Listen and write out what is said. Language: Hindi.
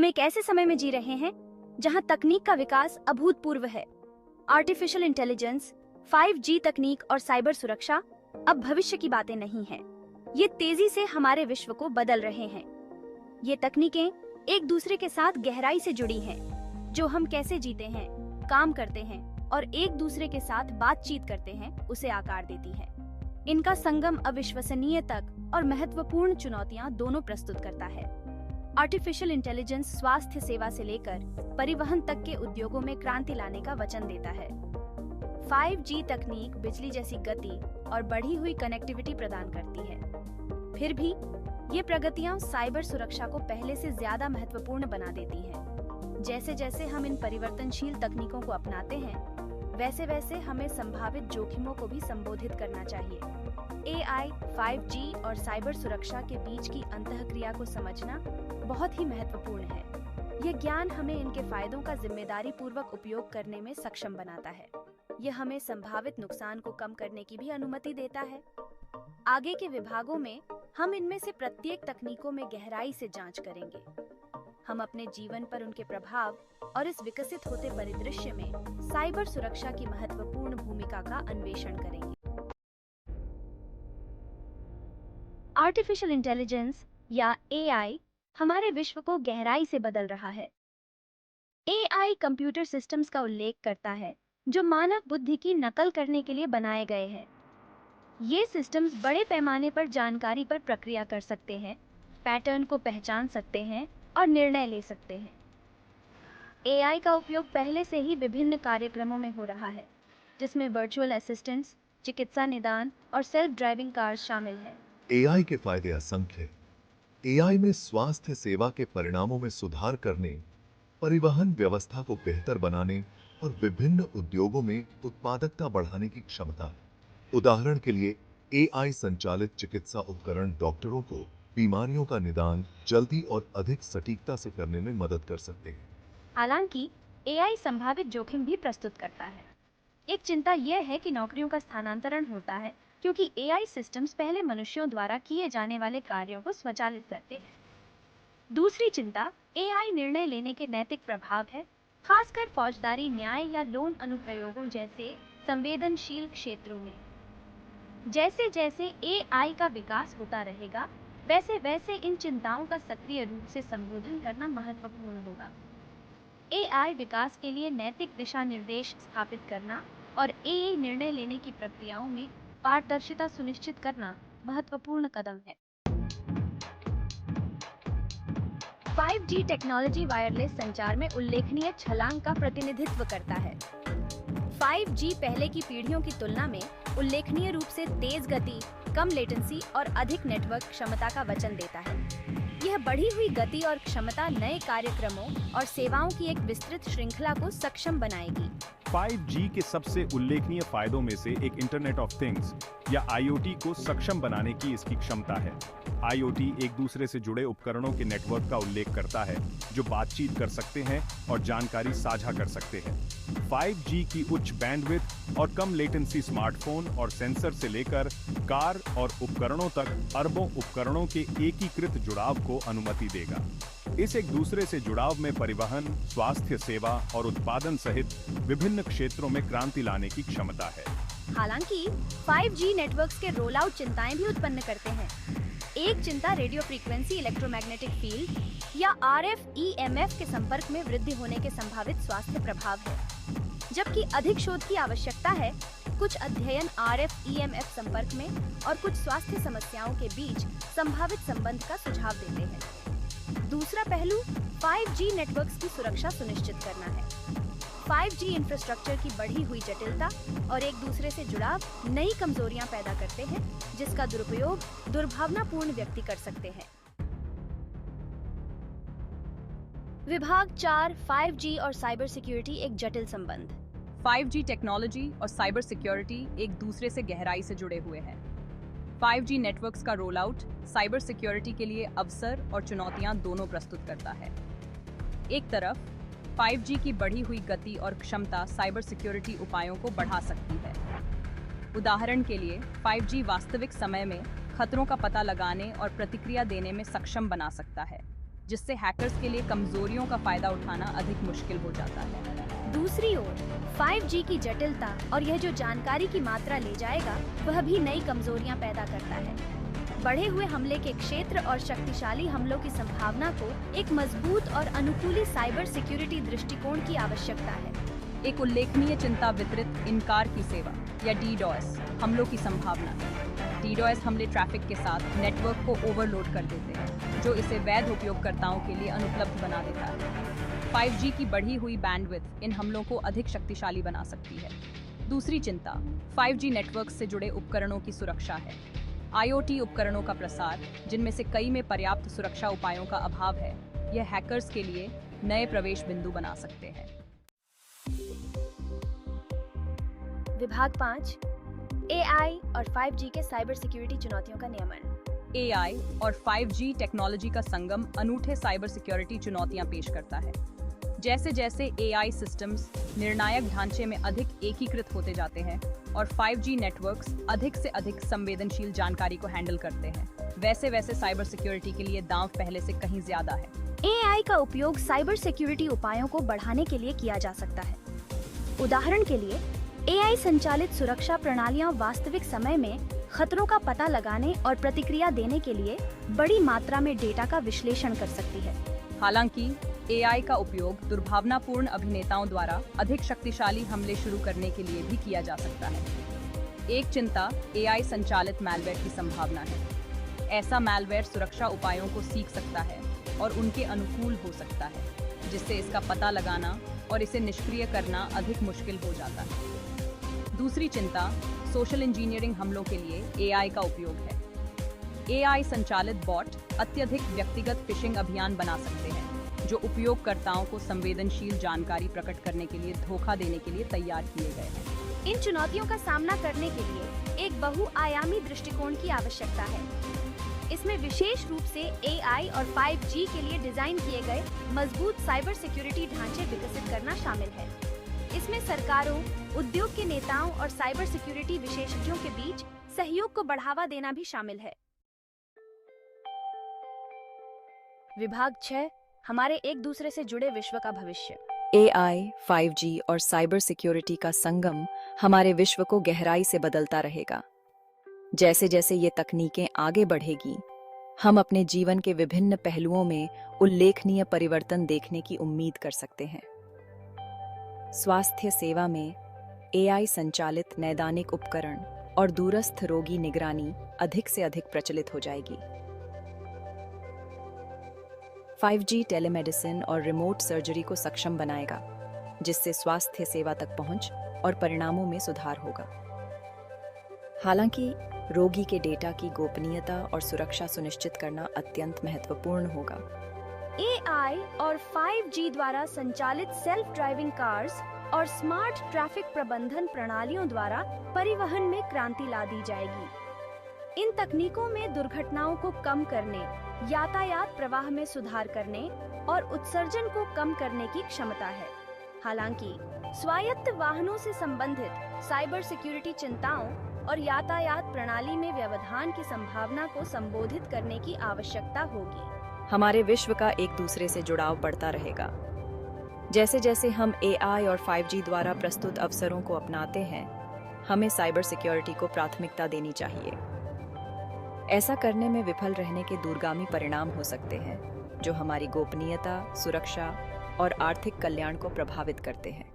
हम एक ऐसे समय में जी रहे हैं जहां तकनीक का विकास अभूतपूर्व है। आर्टिफिशियल इंटेलिजेंस, 5G तकनीक और साइबर सुरक्षा अब भविष्य की बातें नहीं हैं। ये तेजी से हमारे विश्व को बदल रहे हैं। ये तकनीकें एक दूसरे के साथ गहराई से जुड़ी हैं। जो हम कैसे जीते हैं, काम करते हैं और एक दूसरे के साथ बातचीत करते हैं, उसे आकार देती है। इनका संगम अविश्वसनीय तक और महत्वपूर्ण चुनौतियां दोनों प्रस्तुत करता है। आर्टिफिशियल इंटेलिजेंस स्वास्थ्य सेवा से लेकर परिवहन तक के उद्योगों में क्रांति लाने का वचन देता है। 5G तकनीक बिजली जैसी गति और बढ़ी हुई कनेक्टिविटी प्रदान करती है। फिर भी ये प्रगतियां साइबर सुरक्षा को पहले से ज्यादा महत्वपूर्ण बना देती हैं। जैसे जैसे हम इन परिवर्तनशील तकनीकों को अपनाते हैं, वैसे वैसे हमें संभावित जोखिमों को भी संबोधित करना चाहिए। AI, 5G और साइबर सुरक्षा के बीच की अंतःक्रिया को समझना बहुत ही महत्वपूर्ण है। यह ज्ञान हमें इनके फायदों का जिम्मेदारी पूर्वक उपयोग करने में सक्षम बनाता है। यह हमें संभावित नुकसान को कम करने की भी अनुमति देता है। आगे के विभागों में हम इनमें से प्रत्येक तकनीकों में गहराई से जांच करेंगे। हम अपने जीवन पर उनके प्रभाव और इस विकसित होते परिदृश्य में साइबर सुरक्षा की महत्वपूर्ण भूमिका का अन्वेषण करेंगे। आर्टिफिशियल इंटेलिजेंस या AI हमारे विश्व को गहराई से बदल रहा है। AI कंप्यूटर सिस्टम्स का उल्लेख करता है जो मानव बुद्धि की नकल करने के लिए बनाए गए हैं। ये सिस्टम्स बड़े पैमाने पर जानकारी पर प्रक्रिया कर सकते हैं, पैटर्न को पहचान सकते हैं और निर्णय ले सकते हैं। AI का उपयोग पहले से ही विभिन्न कार्यक्रमों में हो रहा है, जिसमें वर्चुअल असिस्टेंट्स, चिकित्सा निदान और सेल्फ ड्राइविंग कार्स शामिल हैं। AI के फायदे असंख्य हैं। AI में स्वास्थ्य सेवा के परिणामों में सुधार करने, परिवहन व्यवस्था को बेहतर बनाने और विभिन्न उद्योगों में उत्पादकता बढ़ाने की क्षमता है। उदाहरण के लिए AI संचालित चिकित्सा उपकरण डॉक्टरों को बीमारियों का निदान जल्दी और अधिक सटीकता से करने में मदद कर सकते हैं। हालांकि AI संभावित जोखिम भी प्रस्तुत करता है। एक चिंता यह है कि नौकरियों का स्थानांतरण होता है, क्योंकि AI सिस्टम्स पहले मनुष्यों द्वारा किए जाने वाले कार्यों को स्वचालित करते हैं। दूसरी चिंता AI निर्णय लेने के नैतिक प्रभाव है, खासकर फौजदारी न्याय या लोन अनुप्रयोगों जैसे संवेदनशील क्षेत्रों में। जैसे जैसे AI का विकास होता रहेगा, वैसे वैसे इन चिंताओं का सक्रिय रूप से संबोधन करना महत्वपूर्ण होगा। AI विकास के लिए नैतिक दिशा निर्देश स्थापित करना और AI निर्णय लेने की प्रक्रियाओं में पारदर्शिता सुनिश्चित करना महत्वपूर्ण कदम है। 5G टेक्नोलॉजी वायरलेस संचार में उल्लेखनीय छलांग का प्रतिनिधित्व करता है। 5G पहले की पीढ़ियों की तुलना में उल्लेखनीय रूप से तेज गति, कम लेटेंसी और अधिक नेटवर्क क्षमता का वचन देता है। यह बढ़ी हुई गति और क्षमता नए कार्यक्रमों और सेवाओं की एक विस्तृत श्रृंखला को सक्षम बनाएगी। 5G के सबसे उल्लेखनीय फायदों में से एक इंटरनेट ऑफ थिंग्स या IoT को सक्षम बनाने की इसकी क्षमता है। IoT एक दूसरे से जुड़े उपकरणों के नेटवर्क का उल्लेख करता है जो बातचीत कर सकते हैं और जानकारी साझा कर सकते हैं। 5G की उच्च बैंडविड्थ और कम लेटेंसी स्मार्टफोन और सेंसर से लेकर कार और उपकरणों तक अरबों उपकरणों के एकीकृत जुड़ाव को अनुमति देगा। इस एक दूसरे से जुड़ाव में परिवहन, स्वास्थ्य सेवा और उत्पादन सहित विभिन्न क्षेत्रों में क्रांति लाने की क्षमता है। हालांकि 5G नेटवर्क्स के रोल आउट चिंताएं भी उत्पन्न करते हैं। एक चिंता रेडियो फ्रीक्वेंसी इलेक्ट्रोमैग्नेटिक फील्ड या RF-EMF के संपर्क में वृद्धि होने के संभावित स्वास्थ्य प्रभाव है, जबकि अधिक शोध की आवश्यकता है। कुछ अध्ययन RF-EMF संपर्क में और कुछ स्वास्थ्य समस्याओं के बीच संभावित संबंध का सुझाव देते हैं। दूसरा पहलू 5G नेटवर्क्स की सुरक्षा सुनिश्चित करना है। 5G इंफ्रास्ट्रक्चर की बढ़ी हुई जटिलता और एक दूसरे से जुड़ाव नई कमजोरियां पैदा करते हैं, जिसका दुरुपयोग दुर्भावनापूर्ण व्यक्ति कर सकते हैं। विभाग 4 5G और साइबर सिक्योरिटी एक जटिल संबंध। 5G टेक्नोलॉजी और साइबर सिक्योरिटी एक दूसरे से गहराई से जुड़े हुए हैं। 5G नेटवर्क्स का रोल आउट साइबर सिक्योरिटी के लिए अवसर और चुनौतियां दोनों प्रस्तुत करता है। एक तरफ 5G की बढ़ी हुई गति और क्षमता साइबर सिक्योरिटी उपायों को बढ़ा सकती है। उदाहरण के लिए 5G वास्तविक समय में खतरों का पता लगाने और प्रतिक्रिया देने में सक्षम बना सकता है। जिससे हैकर्स के लिए कमजोरियों का फायदा उठाना अधिक मुश्किल हो जाता है। दूसरी ओर 5G की जटिलता और यह जो जानकारी की मात्रा ले जाएगा वह भी नई कमजोरियां पैदा करता है। बढ़े हुए हमले के क्षेत्र और शक्तिशाली हमलों की संभावना को एक मजबूत और अनुकूली साइबर सिक्योरिटी दृष्टिकोण की आवश्यकता है। एक उल्लेखनीय चिंता वितरित इनकार की सेवा या DDoS हमलों की संभावना है। DDoS हमले ट्रैफिक के साथ नेटवर्क को ओवरलोड कर देते हैं, जो इसे वैध उपयोगकर्ताओं के लिए अनुपलब्ध बना देता है। 5G की बढ़ी हुई बैंडविड्थ इन हमलों को अधिक शक्तिशाली बना सकती है। दूसरी चिंता 5G नेटवर्क से जुड़े उपकरणों की सुरक्षा है। IoT उपकरणों का प्रसार, जिनमें से कई में पर्याप्त सुरक्षा उपायों का अभाव है, यह हैकर्स के लिए नए प्रवेश बिंदु बना सकते हैं। विभाग 5 AI और 5G के साइबर सिक्योरिटी चुनौतियों का नियमन। AI और 5G टेक्नोलॉजी का संगम अनूठे साइबर सिक्योरिटी चुनौतियां पेश करता है। जैसे जैसे AI सिस्टम्स निर्णायक ढांचे में अधिक एकीकृत होते जाते हैं और 5G नेटवर्क्स अधिक से अधिक संवेदनशील जानकारी को हैंडल करते हैं, वैसे वैसे साइबर सिक्योरिटी के लिए दांव पहले से कहीं ज्यादा है। AI का उपयोग साइबर सिक्योरिटी उपायों को बढ़ाने के लिए किया जा सकता है। उदाहरण के लिए AI संचालित सुरक्षा प्रणालियां वास्तविक समय में खतरों का पता लगाने और प्रतिक्रिया देने के लिए बड़ी मात्रा में डेटा का विश्लेषण कर सकती है। हालांकि AI का उपयोग दुर्भावनापूर्ण अभिनेताओं द्वारा अधिक शक्तिशाली हमले शुरू करने के लिए भी किया जा सकता है। एक चिंता AI संचालित मैलवेयर की संभावना है। ऐसा मैलवेयर सुरक्षा उपायों को सीख सकता है और उनके अनुकूल हो सकता है, जिससे इसका पता लगाना और इसे निष्क्रिय करना अधिक मुश्किल हो जाता है। दूसरी चिंता सोशल इंजीनियरिंग हमलों के लिए AI का उपयोग है। AI संचालित बॉट अत्यधिक व्यक्तिगत फिशिंग अभियान बना सकते हैं, जो उपयोगकर्ताओं को संवेदनशील जानकारी प्रकट करने के लिए धोखा देने के लिए तैयार किए गए हैं। इन चुनौतियों का सामना करने के लिए एक बहुआयामी दृष्टिकोण की आवश्यकता है। इसमें विशेष रूप से AI और 5G के लिए डिजाइन किए गए मजबूत साइबर सिक्योरिटी ढांचे विकसित करना शामिल है। इसमें सरकारों, उद्योग के नेताओं और साइबर सिक्योरिटी विशेषज्ञों के बीच सहयोग को बढ़ावा देना भी शामिल है। विभाग 6 हमारे एक दूसरे से जुड़े विश्व का भविष्य। AI, 5G और साइबर सिक्योरिटी का संगम हमारे विश्व को गहराई से बदलता रहेगा। जैसे जैसे ये तकनीकें आगे बढ़ेगी, हम अपने जीवन के विभिन्न पहलुओं में उल्लेखनीय परिवर्तन देखने की उम्मीद कर सकते हैं। स्वास्थ्य सेवा में AI संचालित नैदानिक उपकरण और दूरस्थ रोगी निगरानी अधिक से अधिक प्रचलित हो जाएगी। 5G टेलीमेडिसिन और रिमोट सर्जरी को सक्षम बनाएगा, जिससे स्वास्थ्य सेवा तक पहुंच और परिणामों में सुधार होगा। हालांकि रोगी के डेटा की गोपनीयता और सुरक्षा सुनिश्चित करना अत्यंत महत्वपूर्ण होगा। AI और 5G द्वारा संचालित सेल्फ ड्राइविंग कार्स और स्मार्ट ट्रैफिक प्रबंधन प्रणालियों द्वारा परिवहन में क्रांति ला दी जाएगी। इन तकनीकों में दुर्घटनाओं को कम करने, यातायात प्रवाह में सुधार करने और उत्सर्जन को कम करने की क्षमता है। हालांकि स्वायत्त वाहनों से संबंधित साइबर सिक्योरिटी चिंताओं और यातायात प्रणाली में व्यवधान की संभावना को संबोधित करने की आवश्यकता होगी। हमारे विश्व का एक दूसरे से जुड़ाव बढ़ता रहेगा। जैसे जैसे हम AI और 5G द्वारा प्रस्तुत अवसरों को अपनाते हैं, हमें साइबर सिक्योरिटी को प्राथमिकता देनी चाहिए। ऐसा करने में विफल रहने के दूरगामी परिणाम हो सकते हैं, जो हमारी गोपनीयता, सुरक्षा और आर्थिक कल्याण को प्रभावित करते हैं।